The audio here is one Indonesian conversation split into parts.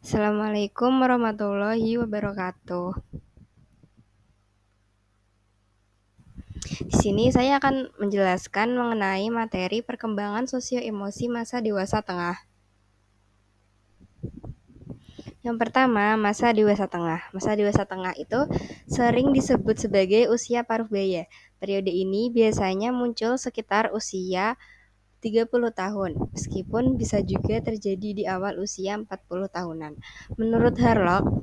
Assalamualaikum warahmatullahi wabarakatuh. Di sini saya akan menjelaskan mengenai materi perkembangan sosio-emosi masa dewasa tengah. Yang pertama, masa dewasa tengah. Masa dewasa tengah itu sering disebut sebagai usia paruh baya. Periode ini biasanya muncul sekitar usia 30 tahun, meskipun bisa juga terjadi di awal usia 40 tahunan. Menurut Harlock,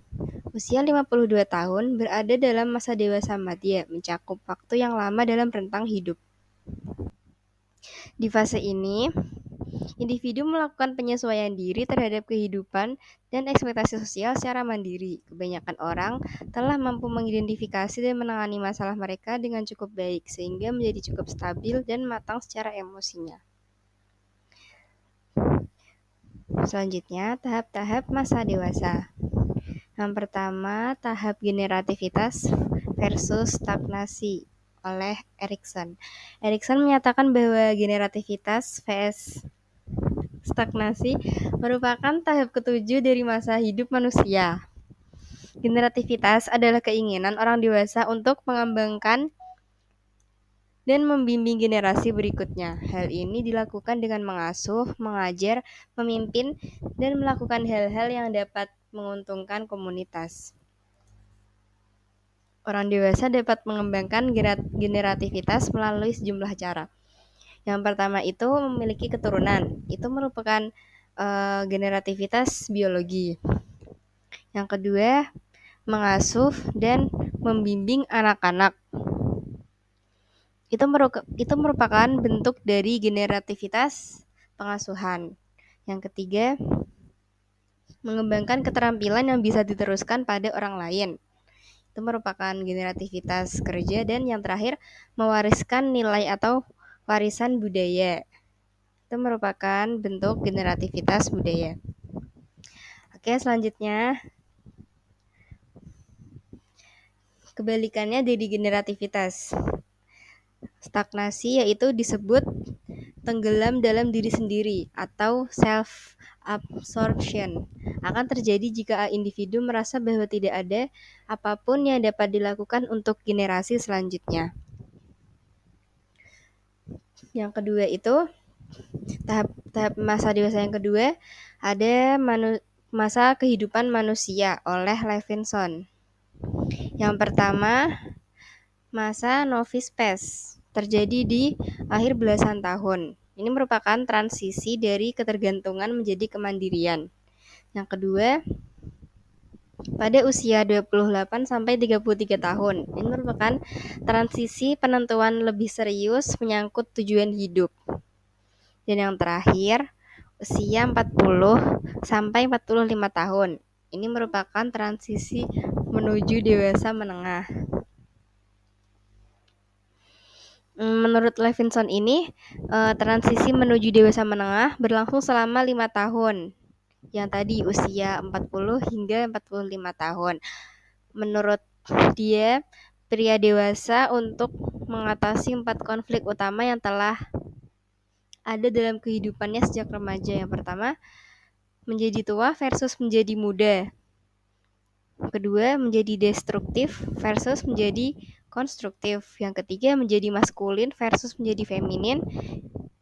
usia 52 tahun berada dalam masa dewasa madya, mencakup waktu yang lama dalam rentang hidup. Di fase ini, individu melakukan penyesuaian diri terhadap kehidupan dan ekspektasi sosial secara mandiri. Kebanyakan orang telah mampu mengidentifikasi dan menangani masalah mereka dengan cukup baik, sehingga menjadi cukup stabil dan matang secara emosinya. Selanjutnya, tahap-tahap masa dewasa. Yang pertama, tahap generativitas versus stagnasi oleh Erikson. Erikson menyatakan bahwa generativitas vs stagnasi merupakan tahap ketujuh dari masa hidup manusia. Generativitas adalah keinginan orang dewasa untuk mengembangkan dan membimbing generasi berikutnya. Hal ini dilakukan dengan mengasuh, mengajar, memimpin, dan melakukan hal-hal yang dapat menguntungkan komunitas. Orang dewasa dapat mengembangkan generativitas melalui sejumlah cara. Yang pertama itu memiliki keturunan. Itu merupakan generativitas biologi. Yang kedua, mengasuh dan membimbing anak-anak. Itu merupakan bentuk dari generativitas pengasuhan. Yang ketiga, mengembangkan keterampilan yang bisa diteruskan pada orang lain. Itu merupakan generativitas kerja. Dan yang terakhir, mewariskan nilai atau warisan budaya. Itu merupakan bentuk generativitas budaya. Oke, selanjutnya kebalikannya dari generativitas stagnasi, yaitu disebut tenggelam dalam diri sendiri atau self absorption. Akan terjadi jika individu merasa bahwa tidak ada apapun yang dapat dilakukan untuk generasi selanjutnya. Yang kedua itu tahap masa dewasa yang kedua ada masa kehidupan manusia oleh Levinson. Yang pertama, masa novice phase terjadi di akhir belasan tahun. Ini merupakan transisi dari ketergantungan menjadi kemandirian. Yang kedua, pada usia 28 sampai 33 tahun. Ini merupakan transisi penentuan lebih serius menyangkut tujuan hidup. Dan yang terakhir, usia 40 sampai 45 tahun. Ini merupakan transisi menuju dewasa menengah. Menurut Levinson ini, transisi menuju dewasa menengah berlangsung selama 5 tahun. Yang tadi usia 40 hingga 45 tahun. Menurut dia, pria dewasa untuk mengatasi 4 konflik utama yang telah ada dalam kehidupannya sejak remaja. Yang pertama, menjadi tua versus menjadi muda. Kedua, menjadi destruktif versus menjadi konstruktif. Yang ketiga, menjadi maskulin versus menjadi feminin.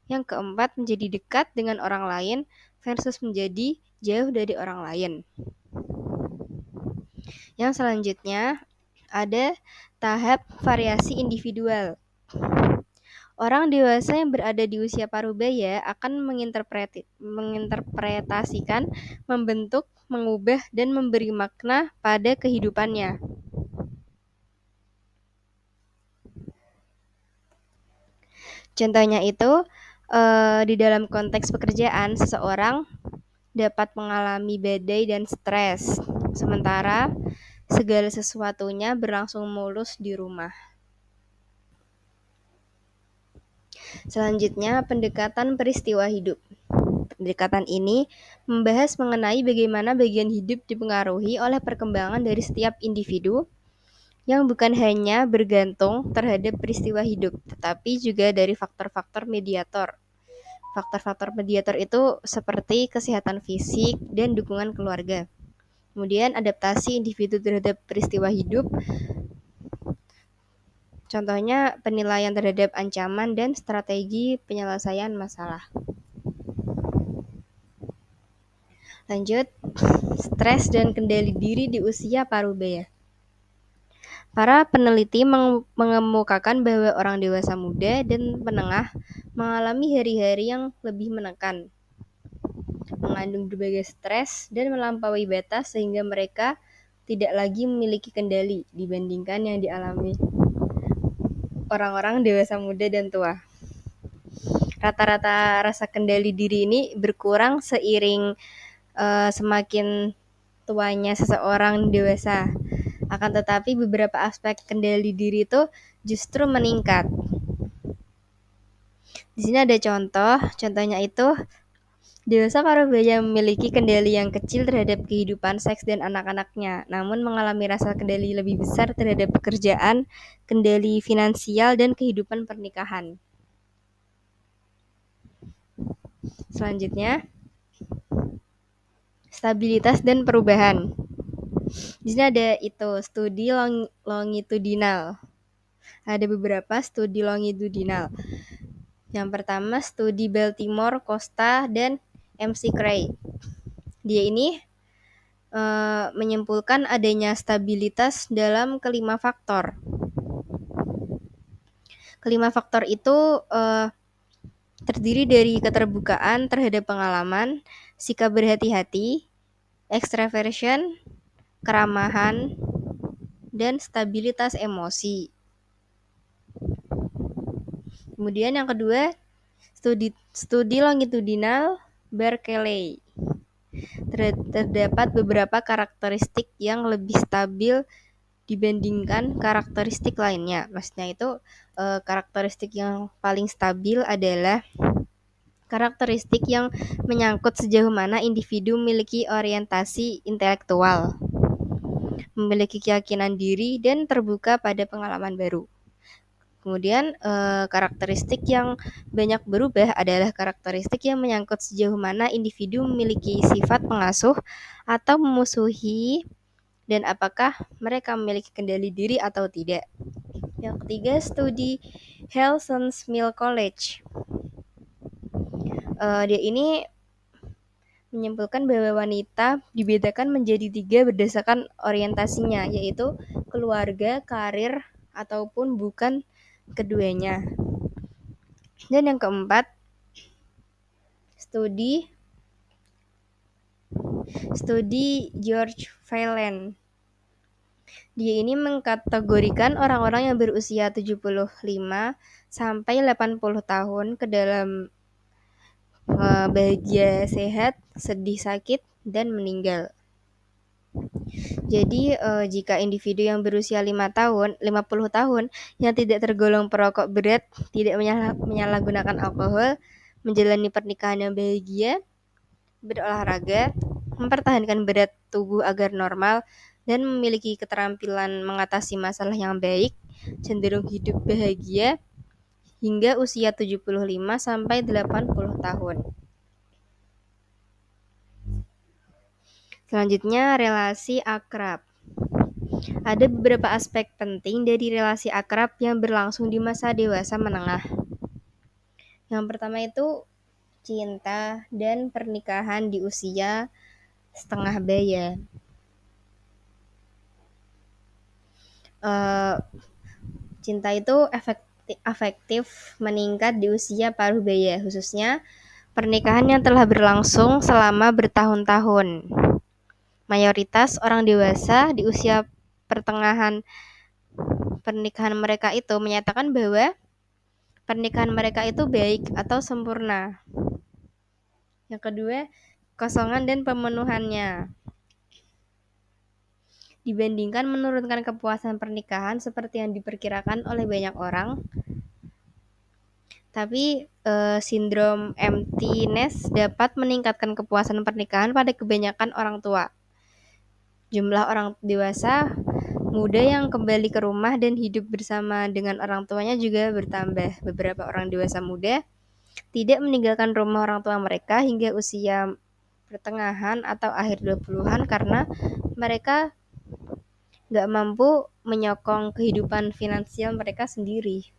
Yang keempat, menjadi dekat dengan orang lain versus menjadi jauh dari orang lain. Yang selanjutnya ada tahap variasi individual. Orang dewasa yang berada di usia parubaya akan menginterpretasikan, membentuk, mengubah, dan memberi makna pada kehidupannya. Contohnya itu, di dalam konteks pekerjaan, seseorang dapat mengalami badai dan stres, sementara segala sesuatunya berlangsung mulus di rumah. Selanjutnya, pendekatan peristiwa hidup. Pendekatan ini membahas mengenai bagaimana bagian hidup dipengaruhi oleh perkembangan dari setiap individu yang bukan hanya bergantung terhadap peristiwa hidup, tetapi juga dari faktor-faktor mediator. Faktor-faktor mediator itu seperti kesehatan fisik dan dukungan keluarga. Kemudian adaptasi individu terhadap peristiwa hidup, contohnya penilaian terhadap ancaman dan strategi penyelesaian masalah. Lanjut, stres dan kendali diri di usia parubaya. Para peneliti mengemukakan bahwa orang dewasa muda dan menengah mengalami hari-hari yang lebih menekan, mengandung berbagai stres dan melampaui batas sehingga mereka tidak lagi memiliki kendali dibandingkan yang dialami orang-orang dewasa muda dan tua. Rata-rata rasa kendali diri ini berkurang seiring semakin tuanya seseorang dewasa. Akan tetapi beberapa aspek kendali diri itu justru meningkat. Di sini ada contohnya itu dewasa parubaya memiliki kendali yang kecil terhadap kehidupan seks dan anak-anaknya, namun mengalami rasa kendali lebih besar terhadap pekerjaan, kendali finansial, dan kehidupan pernikahan. Selanjutnya, stabilitas dan perubahan. Di sini ada studi longitudinal. Ada beberapa studi longitudinal. Yang pertama studi Baltimore, Costa, dan MC Cray. Dia ini menyimpulkan adanya stabilitas dalam kelima faktor. Kelima faktor itu terdiri dari keterbukaan terhadap pengalaman, sikap berhati-hati, extraversion, keramahan, dan stabilitas emosi. Kemudian yang kedua, studi longitudinal Berkeley. Terdapat beberapa karakteristik yang lebih stabil dibandingkan karakteristik lainnya. Maksudnya itu karakteristik yang paling stabil adalah karakteristik yang menyangkut sejauh mana individu memiliki orientasi intelektual, memiliki keyakinan diri, dan terbuka pada pengalaman baru. Kemudian karakteristik yang banyak berubah adalah karakteristik yang menyangkut sejauh mana individu memiliki sifat pengasuh atau memusuhi dan apakah mereka memiliki kendali diri atau tidak. Yang ketiga, studi Helson's Mill College. Dia ini menyimpulkan bahwa wanita dibedakan menjadi 3 berdasarkan orientasinya, yaitu keluarga, karir, ataupun bukan keduanya. Dan yang keempat, studi George Phelan. Dia ini mengkategorikan orang-orang yang berusia 75 sampai 80 tahun ke dalam bahagia, sehat, sedih, sakit, dan meninggal. Jadi jika individu yang berusia 50 tahun yang tidak tergolong perokok berat, tidak menyalahgunakan alkohol, menjalani pernikahan yang bahagia, berolahraga, mempertahankan berat tubuh agar normal, dan memiliki keterampilan mengatasi masalah yang baik, cenderung hidup bahagia hingga usia 75 sampai 80 tahun. Selanjutnya, relasi akrab. Ada beberapa aspek penting dari relasi akrab yang berlangsung di masa dewasa menengah. Yang pertama itu cinta dan pernikahan di usia setengah baya. Cinta itu afektif meningkat di usia parubaya, khususnya pernikahan yang telah berlangsung selama bertahun-tahun. Mayoritas orang dewasa di usia pertengahan pernikahan mereka itu menyatakan bahwa pernikahan mereka itu baik atau sempurna. Yang kedua, kosongan dan pemenuhannya. Dibandingkan menurunkan kepuasan pernikahan seperti yang diperkirakan oleh banyak orang, tapi sindrom emptiness dapat meningkatkan kepuasan pernikahan pada kebanyakan orang tua. Jumlah orang dewasa muda yang kembali ke rumah dan hidup bersama dengan orang tuanya juga bertambah. Beberapa orang dewasa muda tidak meninggalkan rumah orang tua mereka hingga usia pertengahan atau akhir 20-an karena mereka nggak mampu menyokong kehidupan finansial mereka sendiri.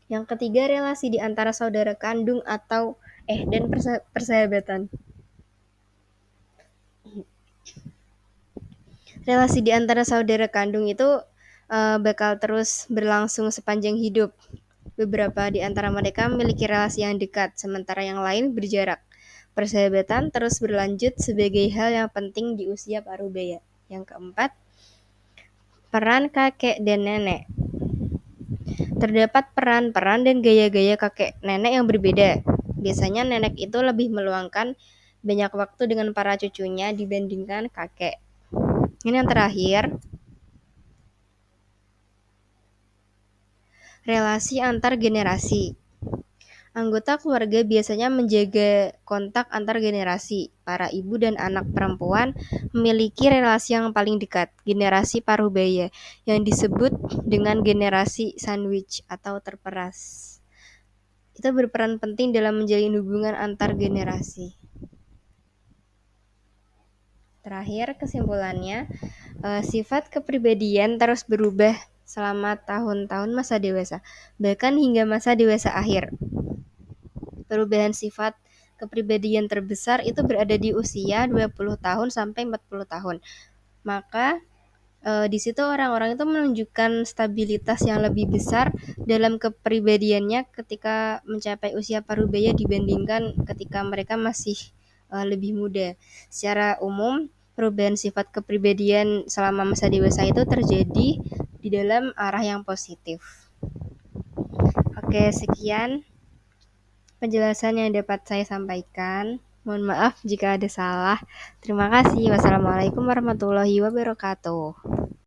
Yang ketiga, relasi di antara saudara kandung atau dan persahabatan. Relasi di antara saudara kandung itu bakal terus berlangsung sepanjang hidup. Beberapa di antara mereka memiliki relasi yang dekat, sementara yang lain berjarak. Persahabatan terus berlanjut sebagai hal yang penting di usia parubaya. Yang keempat, peran kakek dan nenek. Terdapat peran-peran dan gaya-gaya kakek nenek yang berbeda. Biasanya nenek itu lebih meluangkan banyak waktu dengan para cucunya dibandingkan kakek. Ini yang terakhir, relasi antar generasi. Anggota keluarga biasanya menjaga kontak antar generasi. Para ibu dan anak perempuan memiliki relasi yang paling dekat, generasi parubaya, yang disebut dengan generasi sandwich atau terperas. Itu berperan penting dalam menjalin hubungan antar generasi. Terakhir, kesimpulannya, sifat kepribadian terus berubah selama tahun-tahun masa dewasa, bahkan hingga masa dewasa akhir. Perubahan sifat kepribadian terbesar itu berada di usia 20 tahun sampai 40 tahun. Maka di situ orang-orang itu menunjukkan stabilitas yang lebih besar dalam kepribadiannya ketika mencapai usia parubaya dibandingkan ketika mereka masih lebih muda. Secara umum, perubahan sifat kepribadian selama masa dewasa itu terjadi di dalam arah yang positif. Oke, sekian penjelasan yang dapat saya sampaikan. Mohon maaf jika ada salah. Terima kasih. Wassalamualaikum warahmatullahi wabarakatuh.